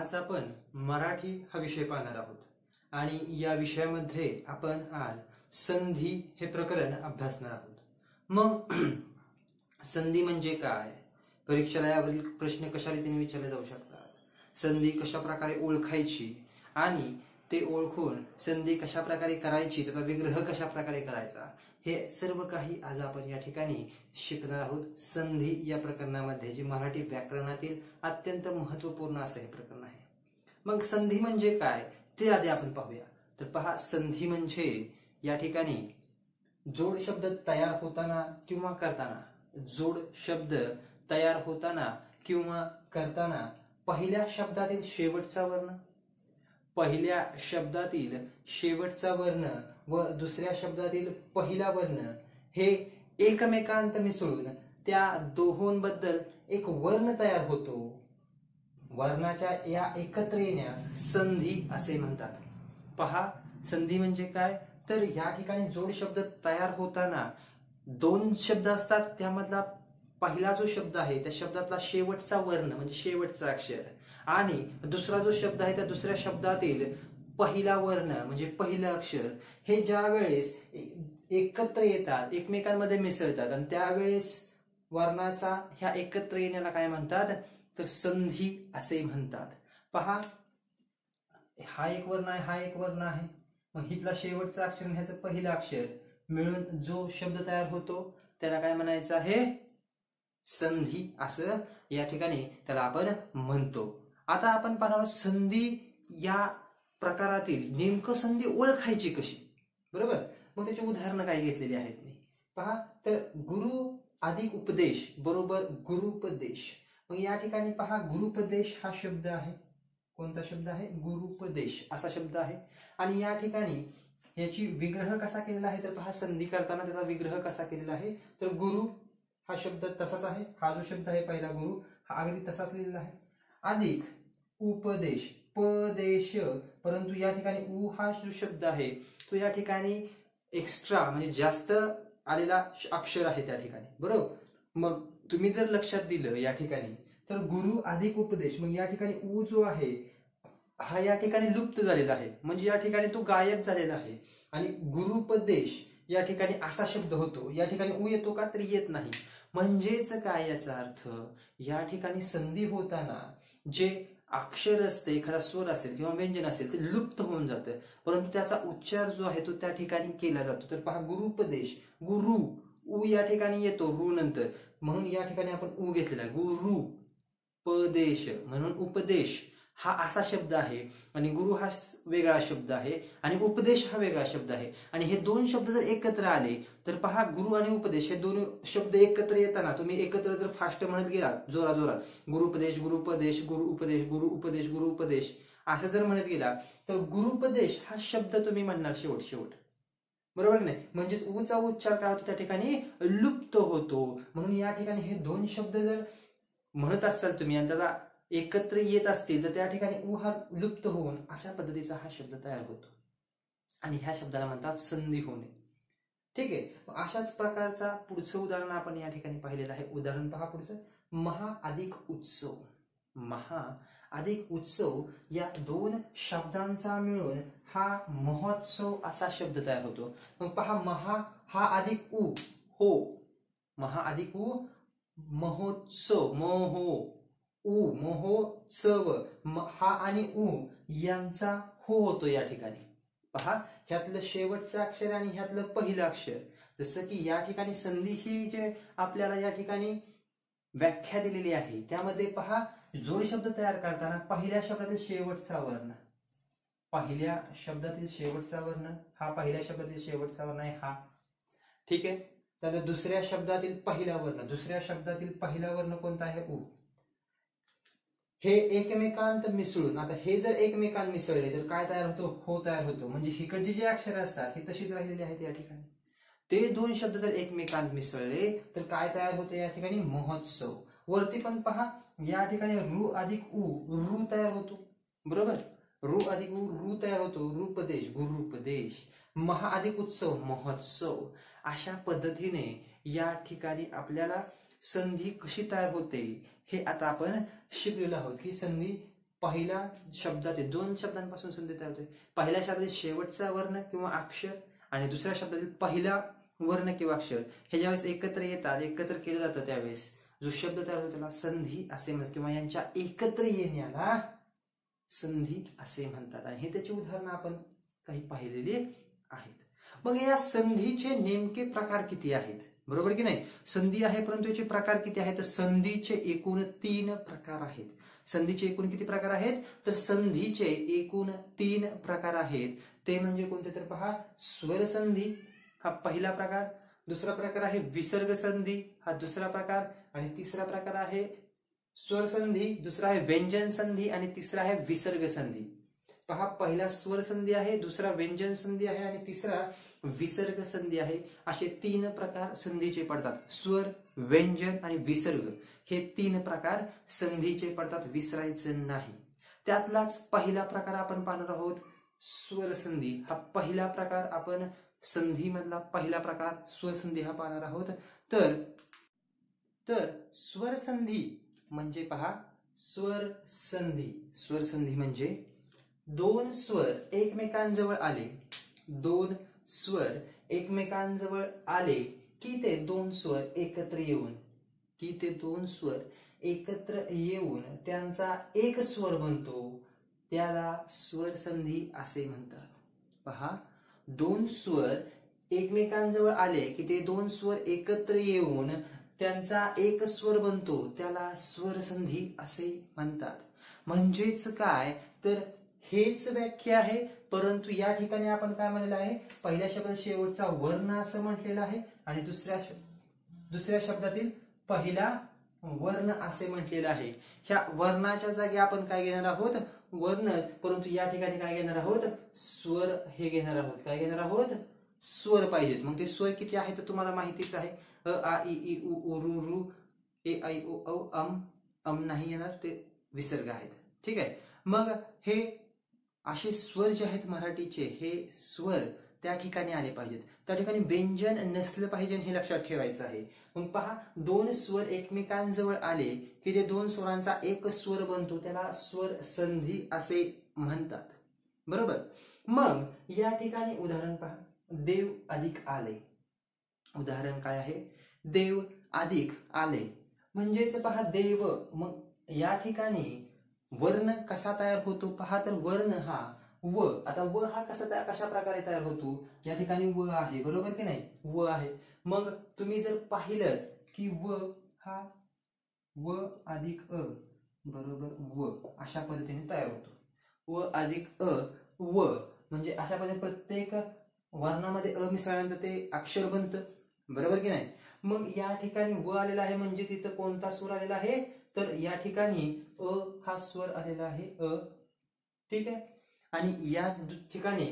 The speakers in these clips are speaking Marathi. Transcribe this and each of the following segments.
आज आपण मराठी हा विषय पाहणार आहोत आणि या विषयामध्ये आपण आज संधी हे प्रकरण अभ्यासणार आहोत। मग संधी म्हणजे काय, परीक्षेला यावरील प्रश्न कशा रीतीने विचारले जाऊ शकतात, संधी कशा प्रकारे ओळखायची आणि ते ओळखून संधी कशा प्रकारे करायची, त्याचा विग्रह कशा प्रकारे करायचा, हे सर्व काही आज आपण या ठिकाणी शिकणार आहोत। संधी या प्रकरणामध्ये जे मराठी व्याकरणातील अत्यंत महत्त्वपूर्ण असं हे प्रकरण आहे। मग संधी म्हणजे काय ते आधी आपण पाहूया। तर पहा, संधी म्हणजे या ठिकाणी जोड शब्द तयार होताना किंवा करताना, जोड शब्द तयार होताना किंवा करताना पहिल्या शब्दातील शेवटचा वर्ण, पहिल्या शब्दातील शेवटचा वर्ण व दुसऱ्या शब्दातील पहिला वर्ण हे एकमेकांत मिसळून त्या दोहोंबद्दल एक वर्ण तयार होतो। वर्णाच्या या एकत्र येण्यास संधी असे म्हणतात। पहा, संधी म्हणजे काय, तर या ठिकाणी जोड शब्द तयार होताना दोन शब्द असतात, त्यामधला पहिला जो शब्द आहे त्या शब्दातला शेवटचा वर्ण म्हणजे शेवटचा अक्षर आणि दुसरा जो शब्द आहे त्या दुसऱ्या शब्दातील पहिला वर्ण म्हणजे पहिलं अक्षर हे ज्या वेळेस एकत्र येतात, एकमेकांमध्ये मिसळतात आणि त्यावेळेस वर्णाचा ह्या एकत्र येण्याला काय म्हणतात, तर संधी असे म्हणतात। पहा, हा एक वर्ण आहे, हा एक वर्ण आहे, मग हितला शेवटचा अक्षर आणि ह्याचं पहिलं अक्षर मिळून जो शब्द तयार होतो त्याला काय म्हणायचं आहे, संधी असं या ठिकाणी त्याला आपण म्हणतो। आता आपण पाहणार संधी या प्रकारातील नेमकं संधी ओळखायची कशी, बरोबर। मग त्याची उदाहरणं काय घेतलेली आहेत मी पहा, तर गुरु अधिक उपदेश बरोबर गुरुपदेश। मग या ठिकाणी पहा, गुरुपदेश हा शब्द आहे, कोणता शब्द आहे, गुरुपदेश असा शब्द आहे आणि या ठिकाणी याची विग्रह कसा केलेला आहे, तर पहा संधी करताना त्याचा विग्रह कसा केलेला आहे, तर गुरु हा शब्द तसाच आहे, हा जो शब्द आहे पहिला गुरु हा अगदी तसाच लिहिलेला आहे, अधिक उपदेश पदेश, परंतु या ठिकाणी उ हा जो शब्द आहे तो या ठिकाणी एक्स्ट्रा म्हणजे जास्त आलेला अक्षर आहे त्या ठिकाणी, बरोबर। मग तुम्ही जर लक्षात दिलं या ठिकाणी तर गुरु अधिक उपदेश, मग या ठिकाणी उ जो आहे हा या ठिकाणी लुप्त झालेला आहे म्हणजे या ठिकाणी तो गायब झालेला आहे आणि गुरुपदेश या ठिकाणी असा शब्द होतो, या ठिकाणी उ येतो का, तर येत नाही। म्हणजेच काय याचा अर्थ, या ठिकाणी संधी होताना जे अक्षर असते, एखादा स्वर असेल किंवा व्यंजन असेल ते लुप्त होऊन जातं, परंतु त्याचा उच्चार जो आहे तो त्या ठिकाणी केला जातो। तर पहा, गुरुपदेश, गुरु उ या ठिकाणी येतो रू नंतर, म्हणून या ठिकाणी आपण उ घेतलेला आहे, गुरु पदेश म्हणून उपदेश हा असा शब्द आहे आणि गुरु हा वेगळा शब्द आहे आणि उपदेश हा वेगळा शब्द आहे आणि हे दोन शब्द जर एकत्र आले तर पहा, गुरु आणि उपदेश हे दोन शब्द एकत्र येताना तुम्ही एकत्र जर फास्ट म्हणत गेलात जोरा जोरात, गुरुपदेश गुरुपदेश गुरु उपदेश गुरु उपदेश गुरु उपदेश असं जर म्हणत गेला तर गुरुपदेश हा शब्द तुम्ही म्हणणार शेवट शेवट, बरोबर नाही, म्हणजेच उचा उच्चार काय होतो त्या ठिकाणी लुप्त होतो। म्हणून या ठिकाणी हे दोन शब्द जर म्हणत असाल तुम्ही आणि त्याला एकत्र येत असतील तर त्या ठिकाणी उ हा लुप्त होऊन अशा पद्धतीचा हा शब्द तयार होतो आणि ह्या शब्दाला म्हणतात संधी होणे। ठीक आहे, अशाच प्रकारचा पुढचं उदाहरण आपण या ठिकाणी पाहिलेलं आहे। उदाहरण पहा पुढचं, महा अधिक उत्सव, महा अधिक उत्सव या दोन शब्दांचा मिळून हा महोत्सव असा शब्द तयार होतो। मग पहा, महा हा अधिक उ हो, महा अधिक उ महोत्सव मोहो उ महोत्सव, हा आणि उ यांचा हो होतो या ठिकाणी। पहा, ह्यातलं शेवटचं अक्षर आणि ह्यातलं पहिलं अक्षर, जसं की या ठिकाणी संधी ही जे आपल्याला या ठिकाणी व्याख्या दिलेली आहे त्यामध्ये पहा, जोड शब्द तयार करताना पहिल्या शब्दातील शेवटचा वर्ण, पहिल्या शब्दातील शेवटचा वर्ण हा पहिल्या शब्दातील शेवटचा वर्ण आहे हा, ठीक आहे। त्यानंतर दुसऱ्या शब्दातील पहिला वर्ण, दुसऱ्या शब्दातील पहिला वर्ण कोणता आहे, उ, हे एकमेकांत मिसळून, आता हे जर एकमेकांत मिसळले तर काय तयार होतो, हो तयार होतो। म्हणजे इकडची जी अक्षर असतात ही तशीच राहिलेली आहेत या ठिकाणी, ते दोन शब्द जर एकमेकांत मिसळले तर काय तयार होते या ठिकाणी, महोत्सव। वरती पण पहा, या ठिकाणी रु अधिक उ रु तयार होतो, बरोबर, रु अधिक उ रु तयार होतो, रूपदेश गुरुपदेश, महा अधिक उत्सव महोत्सव। अशा पद्धतीने या ठिकाणी आपल्याला संधी कशी तयार होते हे आता आपण शिकलेलो आहोत की संधी पहिल्या शब्दातील 2 शब्दांपासून संधी तयार होते. पहिल्या शब्दातील शेवटचा वर्ण किंवा अक्षर आणि दुसऱ्या शब्दातील पहिला वर्ण किंवा अक्षर हे ज्यावेळेस एकत्र येतात, एकत्र केलं जातं, त्यावेळेस जो शब्द तयार होतो त्याला संधी असे म्हणतात किंवा यांच्या एकत्र येण्याला संधी असे म्हणतात. आणि हे त्याची उदाहरणं आपण काही पाहिलेली आहेत. मग या संधीचे नेमके प्रकार किती आहेत, बरोबर की नाही? संधी आहे परंतु याचे प्रकार किती आहेत? तर संधीचे एकूण 3 प्रकार आहेत. संधीचे एकूण किती प्रकार आहेत? तर संधीचे एकूण 3 प्रकार आहेत. ते म्हणजे कोणते तर पहा, स्वर संधी हा पहिला प्रकार, दुसरा प्रकार आहे विसर्ग संधी हा दुसरा प्रकार, आणि तिसरा प्रकार आहे स्वर संधी, दुसरा आहे व्यंजन संधी आणि तिसरा आहे विसर्ग संधी. पहा, पहिला स्वर संधी आहे, दुसरा व्यंजन संधी आहे आणि तिसरा विसर्ग संधी आहे. असे 3 प्रकार संधीचे पडतात. स्वर, व्यंजन आणि विसर्ग हे 3 प्रकार संधीचे पडतात, विसरायचं नाही. त्यातलाच पहिला प्रकार आपण पाहणार आहोत, स्वर संधी. हा पहिला प्रकार आपण संधी मधला पहिला प्रकार स्वर संधी हा पाहणार आहोत. तर स्वर संधी म्हणजे पहा, स्वर संधी. स्वर संधी म्हणजे 2 स्वर एकमेकांजवळ आले, 2 स्वर एकमेकांजवळ आले की ते 2 स्वर एकत्र येऊन त्यांचा एक स्वर बनतो, त्याला स्वर संधी असे म्हणतात. पहा, 2 स्वर एकमेकांजवळ आले की ते 2 स्वर एकत्र येऊन त्यांचा एक स्वर बनतो, त्याला स्वर संधी असे म्हणतात. म्हणजेच काय, तर हेच व्याख्या आहे, परंतु या ठिकाणी आपण काय म्हणलेलं आहे, पहिल्या शब्दात शेवटचा वर्ण असं म्हटलेलं आहे आणि दुसऱ्या शब्दातील पहिला वर्ण असे म्हटलेलं आहे. ह्या वर्णाच्या जागी आपण काय घेणार आहोत, वर्ण, परंतु या ठिकाणी काय घेणार आहोत, स्वर हे घेणार आहोत. काय घेणार आहोत, स्वर पाहिजेत. मग ते स्वर किती आहेत तर तुम्हाला माहितीच आहे. अ आ इ ई उ ऊ रू रू, ए ऐ ओ औ अम नाही येणार, ते विसर्ग आहेत. ठीक आहे. मग हे असे स्वर जे आहेत मराठीचे, हे स्वर त्या ठिकाणी आले पाहिजेत. त्या ठिकाणी व्यंजन नसलं पाहिजे हे लक्षात ठेवायचं आहे. मग पहा, 2 स्वर एकमेकांजवळ आले की जे 2 स्वरांचा एक स्वर बनतो, त्याला स्वर संधी असे म्हणतात, बरोबर. मग या ठिकाणी उदाहरण पहा, देव अधिक आले. उदाहरण काय आहे, देव अधिक आले म्हणजेच पहा देव. मग या ठिकाणी वर्ण कसा तयार होतो पहा, तर वर्ण हा व. आता व हा कशा प्रकारे तयार होतो, या ठिकाणी व आहे, बरोबर की नाही, व आहे. मग तुम्ही जर पाहिलं की व हा व अधिक अ बरोबर व अशा पद्धतीने तयार होतो. व अधिक अ व म्हणजे अशा पद्धतीने प्रत्येक वर्णामध्ये अ मिसळल्यानंतर ते अक्षर बनतं, बरोबर की नाही. मग या ठिकाणी व आलेला आहे म्हणजेच इथं कोणता स्वर आलेला आहे, तर या ठिकाणी अ हा स्वर आलेला आहे, अ. ठीक आहे. आणि या ठिकाणी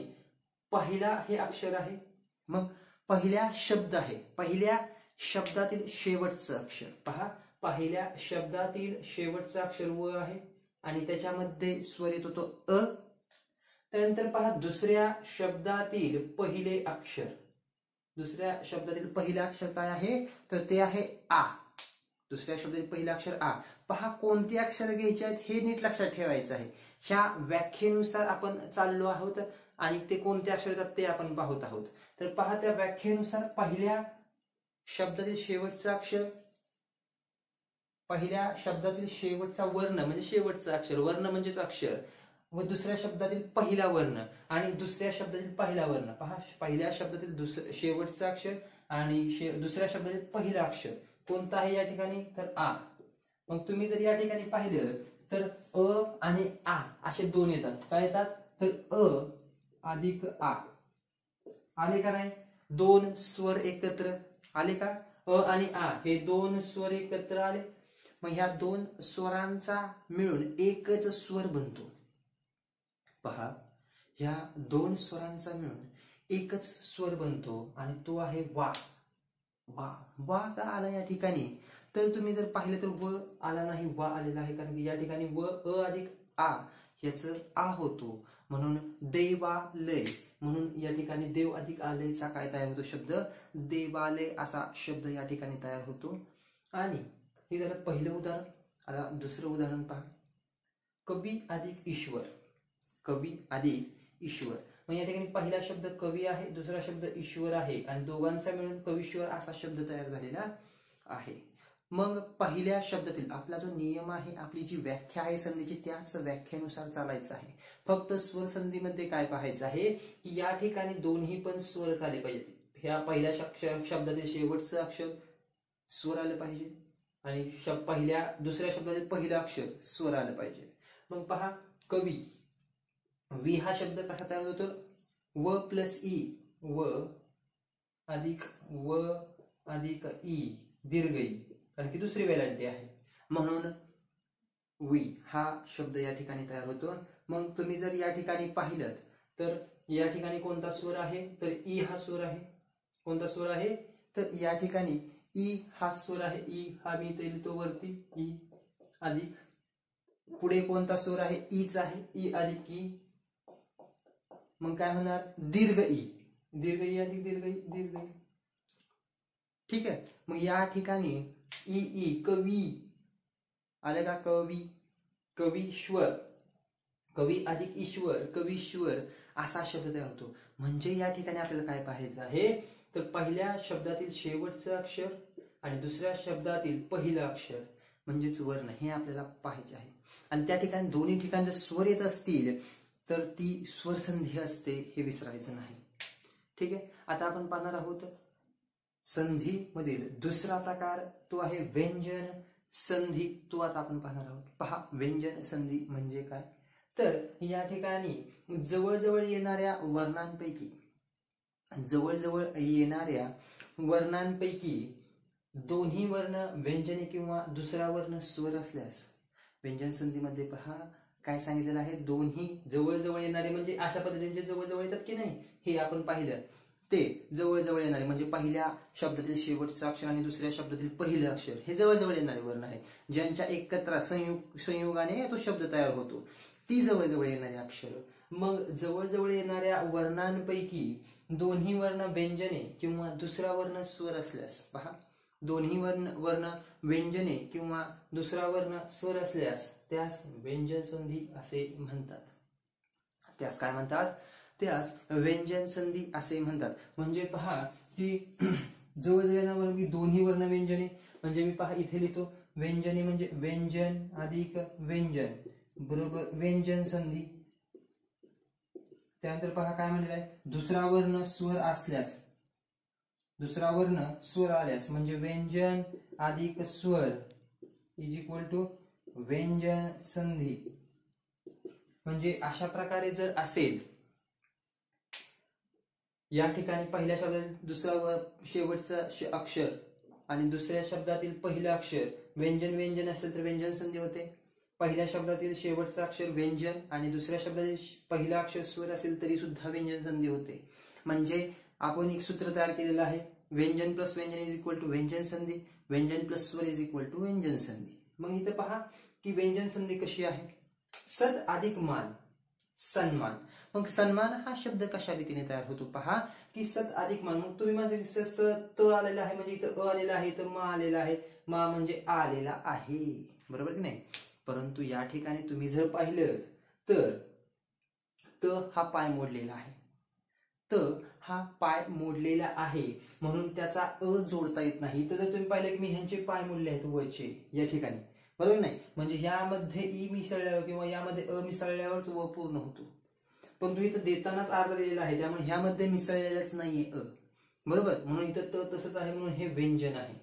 पहिला हे अक्षर आहे. मग पहिल्या शब्द आहे, पहिल्या शब्दातील शेवटचं अक्षर पहा, पहिल्या शब्दातील शेवटचं अक्षर व आहे आणि त्याच्यामध्ये स्वर येतो तो अ. त्यानंतर पहा, दुसऱ्या शब्दातील पहिले अक्षर, दुसऱ्या शब्दातील पहिलं अक्षर काय आहे, तर ते आहे आ. दुसऱ्या शब्दातील पहिलं अक्षर आ. पहा, कोणती अक्षर घ्यायची आहेत हे नीट लक्षात ठेवायचं आहे. ह्या व्याख्येनुसार आपण चाललो आहोत आणि ते कोणते अक्षर येतात ते आपण पाहत आहोत. तर पहा, त्या व्याख्येनुसार पहिल्या शब्दातील शेवटचं अक्षर, पहिल्या शब्दातील शेवटचा वर्ण म्हणजे शेवटचं अक्षर, वर्ण म्हणजेच अक्षर, व दुसऱ्या शब्दातील पहिला वर्ण आणि दुसऱ्या शब्दातील पहिला वर्ण. पहा, पहिल्या शब्दातील शेवटचं अक्षर आणि दुसऱ्या शब्दातील पहिलं अक्षर कोणतं आहे या ठिकाणी, तर आ. मग तुम्ही जर या ठिकाणी पाहिलं तर अ आणि आ असे 2 येतात. काय येतात, तर अ अधिक आ. आले का नाही, 2 स्वर एकत्र आले का, अ आणि आ हे 2 स्वर एकत्र आले. मग ह्या 2 स्वरांचा मिळून एकच स्वर बनतो. पहा, ह्या 2 स्वरांचा मिळून एकच स्वर बनतो आणि तो आहे वा. वा वा का आला या ठिकाणी, तर तुम्ही जर पाहिलं तर व आला नाही, वा आलेला आहे, कारण की या ठिकाणी व अ अधिक आ याच आ होतो, म्हणून देवालय. म्हणून या ठिकाणी देव अधिक आलयचा काय तयार होतो शब्द, देवालय असा शब्द या ठिकाणी तयार होतो. आणि हे झालं पहिलं उदाहरण. आता दुसरं उदाहरण पहा, कवी अधिक ईश्वर, कवी अधिक ईश्वर. मग या ठिकाणी पहिला शब्द कवी आहे, दुसरा शब्द ईश्वर आहे आणि दोघांचा मिळून कवीश्वर असा शब्द तयार झालेला आहे. मग पहिल्या शब्दातील आपला जो नियम आहे, आपली जी व्याख्या आहे संधीची, त्याच व्याख्येनुसार चालायचं आहे. फक्त स्वर संधीमध्ये काय पाहायचं आहे की या ठिकाणी दोन्ही पण स्वरच आले पाहिजेत. ह्या पहिल्या शब्दातील शेवटचं अक्षर स्वर आलं पाहिजे आणि दुसऱ्या शब्दातील पहिलं अक्षर स्वर आलं पाहिजे. मग पहा कवी, वी हा शब्द कसा तयार होतो, व प्लस ई, व अधिक ई दीर्घ ई, कारण की दुसरी वेलांटी आहे म्हणून वी हा शब्द या ठिकाणी तयार होतो. मग तुम्ही जर या ठिकाणी पाहिलं तर या ठिकाणी कोणता स्वर आहे, तर ई हा स्वर आहे. कोणता स्वर आहे, तर या ठिकाणी ई हा स्वर आहे. ई हा मी इथे लिहितो वरती, ई अधिक पुढे कोणता स्वर आहे, ईच आहे, ई अधिक ई. मग काय होणार, दीर्घ ई, दीर्घ ई अधिक दीर्घ ई, दीर्घ ई. ठीक आहे. मग या ठिकाणी ई ई कवी आले का, कवी, कवीश्वर, कवी अधिक ईश्वर, कवीश्वर असा शब्द तयार होतो. म्हणजे या ठिकाणी आपल्याला काय पाहायचं आहे, तर पहिल्या शब्दातील शेवटचं अक्षर आणि दुसऱ्या शब्दातील पहिलं अक्षर म्हणजेच वर्ण हे आपल्याला पाहायचे आहे. आणि त्या ठिकाणी दोन्ही ठिकाणी जर स्वर येत असतील तर ती स्वरसंधी असते, हे विसरायचं नाही. ठीक आहे. आता आपण पाहणार आहोत संधी मधील दुसरा प्रकार, तो आहे व्यंजन संधी. तो आता आपण पाहणार आहोत. पहा व्यंजन संधी म्हणजे काय, तर या ठिकाणी जवळजवळ येणाऱ्या वर्णांपैकी दोन्ही वर्ण व्यंजने किंवा दुसरा वर्ण स्वर असल्यास व्यंजन संधीमध्ये पहा काय सांगितलेलं आहे, दोन्ही जवळजवळ येणारे म्हणजे अशा पद्धतीने जवळजवळ येतात की नाही हे आपण पाहिलं. ते जवळजवळ येणारे म्हणजे पहिल्या शब्दातील शेवटचं अक्षर आणि दुसऱ्या शब्दातील पहिलं अक्षर हे जवळजवळ येणारे वर्ण आहेत, ज्यांच्या एकत्र संयोगाने तो शब्द तयार होतो, ती जवळजवळ येणारे अक्षर. मग जवळजवळ येणाऱ्या वर्णांपैकी दोन्ही वर्ण व्यंजने किंवा दुसरा वर्ण स्वर असल्यास, पहा दोन्ही वर्ण व्यंजने किंवा दुसरा वर्ण स्वर असल्यास त्यास व्यंजन संधी असे म्हणतात. त्यास काय म्हणतात, त्यास व्यंजन संधी असे म्हणतात. म्हणजे पहा की जवळजवळ येणारे दोन्ही वर्ण व्यंजने, म्हणजे मी पहा इथे लिहितो व्यंजने म्हणजे व्यंजन अधिक व्यंजन बरोबर व्यंजन संधी. त्यानंतर पहा काय म्हणलेलं आहे, दुसरा वर्ण स्वर असल्यास, दुसरा वर्ण स्वर आल्यास म्हणजे व्यंजन अधिक स्वर इज इक्वल टू व्यंजन संधी. म्हणजे अशा प्रकारे जर असेल, या ठिकाणी पहिल्या शब्दातील दुसरा व शेवटचा अक्षर आणि दुसऱ्या शब्दातील पहिलं अक्षर व्यंजन असेल तर व्यंजन संधी होते. पहिल्या शब्दातील शेवटचं अक्षर व्यंजन आणि दुसऱ्या शब्दातील पहिलं अक्षर स्वर असेल तरी सुद्धा व्यंजन संधी होते. म्हणजे आपण एक सूत्र तयार केलेलं आहे, व्यंजन प्लस व्यंजन इज इक्वल टू व्यंजन संधी, व्यंजन प्लस स्वर इज इक्वल टू व्यंजन संधी. मग इथं पहा की व्यंजन संधी कशी आहे, सद अधिक मान सन्मान. मग सन्मान हा शब्द कशा रीतीने तयार होतो, पहा की सत अधिक मान. मग तुम्ही माझे स त आलेला आहे म्हणजे इथं अ आलेला आहे, इथं मा आलेला आहे, मा म्हणजे आलेला आहे, बरोबर की नाही. परंतु या ठिकाणी तुम्ही जर पाहिलं तर त हा पाय मोडलेला आहे, त हा पाय मोडलेला आहे म्हणून त्याचा अ जोडता येत नाही. तर जर तुम्ही पाहिलं की मी ह्यांचे पाय मोडले आहेत वचे या ठिकाणी, बरोबर नाही, म्हणजे यामध्ये ई मिसळल्यावर किंवा यामध्ये अ मिसळल्यावरच व पूर्ण होतो. पण तुम्ही इथं देतानाच अर्ध दिलेला आहे, त्यामुळे ह्यामध्ये मिसळलेलाच नाहीये अ, बरोबर. म्हणून इथं त तसंच आहे म्हणून हे व्यंजन आहे.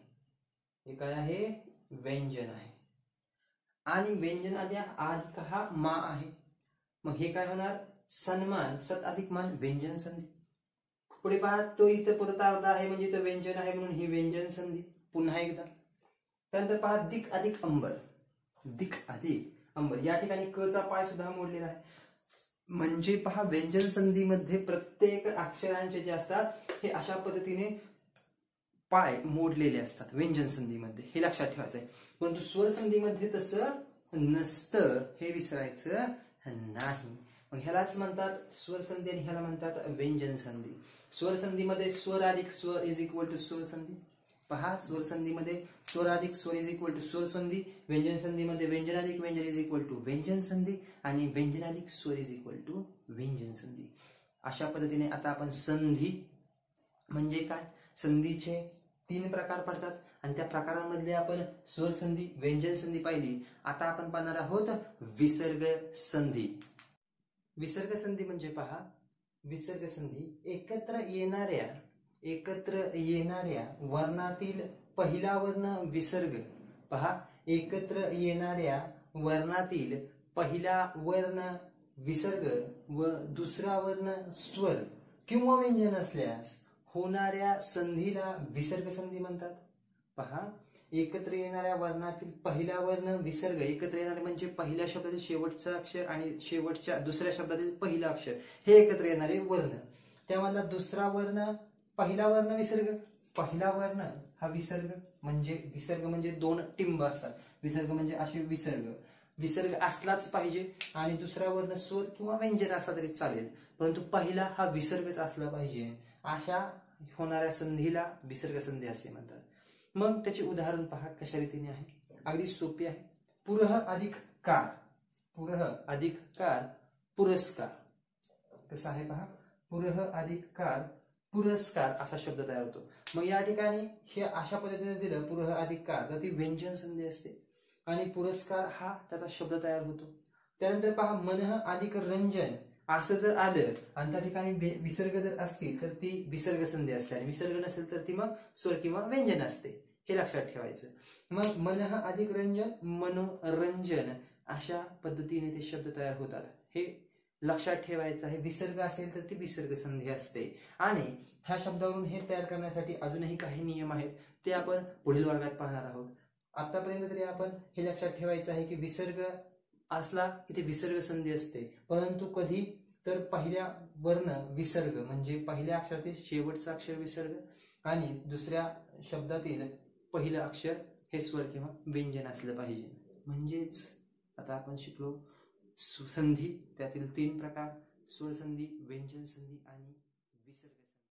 हे काय आहे, व्यंजन आहे. आणि व्यंजन अधिक हा मा आहे. मग हे काय होणार, सन्मान सत अधिक मान व्यंजन संधी. पुढे पहा तो इथं परत अर्धा आहे म्हणजे इथं व्यंजन आहे म्हणून ही व्यंजन संधी पुन्हा एकदा. त्यानंतर पहा दिक अधिक अंबर, दिक अधिक अंबर. या ठिकाणी क चा पाय सुद्धा मोडलेला आहे. म्हणजे पहा व्यंजन संधीमध्ये प्रत्येक अक्षरांचे जे असतात हे अशा पद्धतीने पाय मोडलेले असतात व्यंजन संधीमध्ये, हे लक्षात ठेवायचं आहे. परंतु स्वर संधीमध्ये तसं नसतं, हे विसरायचं नाही. मग ह्यालाच म्हणतात स्वर संधी आणि ह्याला म्हणतात व्यंजन संधी. स्वर संधीमध्ये स्वर अधिक स्वर इज इक्वल टू स्वर संधी. पहा, स्वर संधीमध्ये स्वर अधिक स्वर इज इक्वल टू स्वर संधी, व्यंजन संधीमध्ये व्यंजन अधिक व्यंजन इज इक्वल टू व्यंजन संधी आणि व्यंजन अधिक स्वर इज इक्वल टू व्यंजन संधी. अशा पद्धतीने आता आपण संधी म्हणजे काय, संधीचे 3 प्रकार पडतात आणि त्या प्रकारांमधले आपण स्वर संधी, व्यंजन संधी पाहिली. आता आपण पाहणार आहोत विसर्ग संधी. विसर्ग संधी म्हणजे पहा, विसर्ग संधी एकत्र येणाऱ्या वर्णातील पहिला वर्ण विसर्ग. पहा, एकत्र येणाऱ्या वर्णातील पहिला वर्ण विसर्ग व दुसरा वर्ण स्वर किंवा व्यंजन असल्यास होणाऱ्या संधीला विसर्ग संधी म्हणतात. पहा, एकत्र येणाऱ्या वर्णातील पहिला वर्ण विसर्ग, एकत्र येणारे म्हणजे पहिल्या शब्दातील शेवटचा अक्षर आणि शेवटच्या दुसऱ्या शब्दातील पहिला अक्षर, हे एकत्र येणारे वर्ण. त्यामधला दुसरा वर्ण, पहिला वर्ण विसर्ग. पहिला वर्ण हा विसर्ग म्हणजे 2 टिंब असतात. विसर्ग म्हणजे असे विसर्ग असलाच पाहिजे आणि दुसरा वर्ण स्वर किंवा व्यंजन असला तरी चालेल, परंतु पहिला हा विसर्गच असला पाहिजे. अशा होणाऱ्या संधीला विसर्ग संधी असे म्हणतात. मग त्याचे उदाहरण पहा कशा रीतीने आहे, अगदी सोपी आहे. पुरः अधिक कार, पुरः अधिक कार पुरस्कार. कसं आहे पहा, पुरः अधिक कार पुरस्कार असा शब्द तयार होतो. मग या ठिकाणी हे अशा पद्धतीने दिलं पुरः अधिक कार, तर ती व्यंजन संधी असते आणि पुरस्कार हा त्याचा शब्द तयार होतो. त्यानंतर पहा, मनः अधिक रंजन असं जर आलं आणि त्या ठिकाणी विसर्ग जर असतील तर ती विसर्ग संधी असते आणि विसर्ग नसेल तर ती मग स्वर किंवा व्यंजन असते. हे लक्षात ठेवायचं. मग मनः अधिक रंजन, मनोरंजन अशा पद्धतीने ते शब्द तयार होतात. हे लक्षात ठेवायचं आहे. विसर्ग असेल तर ती विसर्ग संधी असते. आणि ह्या शब्दावरून हे तयार करण्यासाठी अजूनही काही नियम आहेत, ते आपण पुढील वर्गात पाहणार आहोत. आतापर्यंत तरी आपण हे लक्षात ठेवायचं आहे की विसर्ग असला की ते विसर्ग संधी असते, परंतु कधी तर पहिल्या वर्ण विसर्ग म्हणजे पहिल्या अक्षरातील शेवटचा अक्षर विसर्ग आणि दुसऱ्या शब्दातील पहिलं अक्षर हे स्वर किंवा व्यंजन असलं पाहिजे. म्हणजेच आता आपण शिकलो संधी, त्यातील 3 प्रकार: स्वर संधी, व्यंजन संधी आणि विसर्ग.